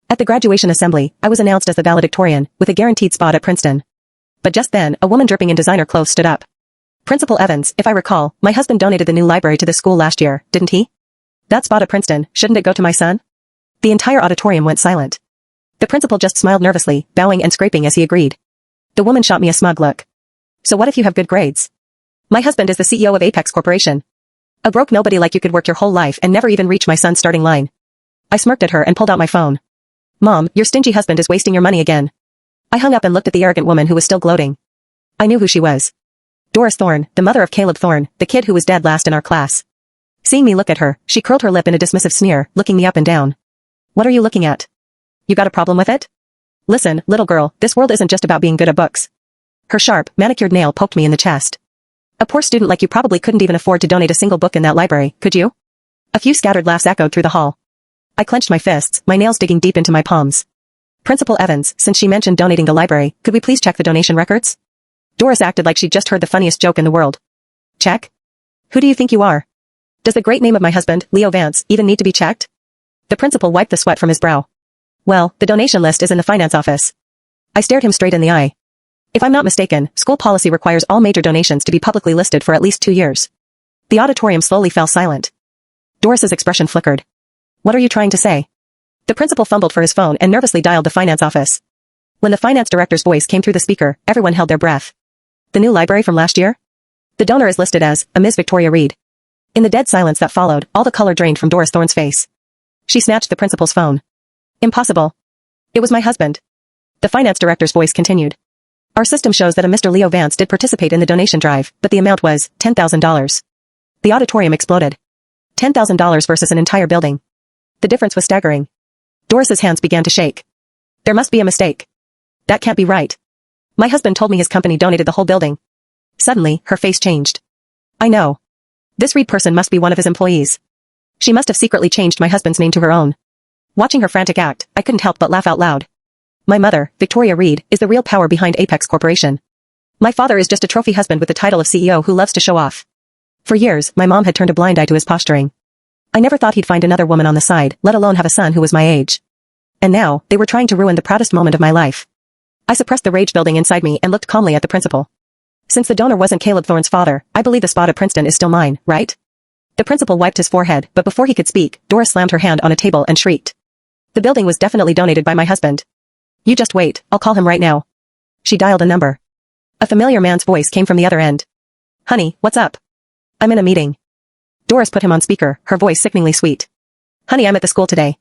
At the graduation assembly, I was announced as the valedictorian, with a guaranteed spot at Princeton. But just then, a woman dripping in designer clothes stood up. Principal Evans, if I recall, my husband donated the new library to the school last year, didn't he? That spot at Princeton, shouldn't it go to my son? The entire auditorium went silent. The principal just smiled nervously, bowing and scraping as he agreed. The woman shot me a smug look. So what if you have good grades? My husband is the CEO of Apex Corporation. A broke nobody like you could work your whole life and never even reach my son's starting line. I smirked at her and pulled out my phone. Mom, your stingy husband is wasting your money again. I hung up and looked at the arrogant woman who was still gloating. I knew who she was. Doris Thorne, the mother of Caleb Thorne, the kid who was dead last in our class. Seeing me look at her, she curled her lip in a dismissive sneer, looking me up and down. What are you looking at? You got a problem with it? Listen, little girl, this world isn't just about being good at books. Her sharp, manicured nail poked me in the chest. A poor student like you probably couldn't even afford to donate a single book in that library, could you? A few scattered laughs echoed through the hall. I clenched my fists, my nails digging deep into my palms. Principal Evans, since she mentioned donating the library, could we please check the donation records? Doris acted like she'd just heard the funniest joke in the world. Check? Who do you think you are? Does the great name of my husband, Leo Vance, even need to be checked? The principal wiped the sweat from his brow. Well, the donation list is in the finance office. I stared him straight in the eye. If I'm not mistaken, school policy requires all major donations to be publicly listed for at least 2 years. The auditorium slowly fell silent. Doris's expression flickered. What are you trying to say? The principal fumbled for his phone and nervously dialed the finance office. When the finance director's voice came through the speaker, everyone held their breath. The new library from last year? The donor is listed as a Ms. Victoria Reed. In the dead silence that followed, all the color drained from Doris Thorne's face. She snatched the principal's phone. Impossible. It was my husband. The finance director's voice continued. Our system shows that a Mr. Leo Vance did participate in the donation drive, but the amount was $10,000. The auditorium exploded. $10,000 versus an entire building. The difference was staggering. Doris's hands began to shake. There must be a mistake. That can't be right. My husband told me his company donated the whole building. Suddenly, her face changed. I know. This Reed person must be one of his employees. She must have secretly changed my husband's name to her own. Watching her frantic act, I couldn't help but laugh out loud. My mother, Victoria Reed, is the real power behind Apex Corporation. My father is just a trophy husband with the title of CEO who loves to show off. For years, my mom had turned a blind eye to his posturing. I never thought he'd find another woman on the side, let alone have a son who was my age. And now, they were trying to ruin the proudest moment of my life. I suppressed the rage building inside me and looked calmly at the principal. Since the donor wasn't Caleb Thorne's father, I believe the spot at Princeton is still mine, right? The principal wiped his forehead, but before he could speak, Doris slammed her hand on a table and shrieked. The building was definitely donated by my husband. You just wait, I'll call him right now. She dialed a number. A familiar man's voice came from the other end. Honey, what's up? I'm in a meeting. Doris put him on speaker, her voice sickeningly sweet. Honey, I'm at the school today.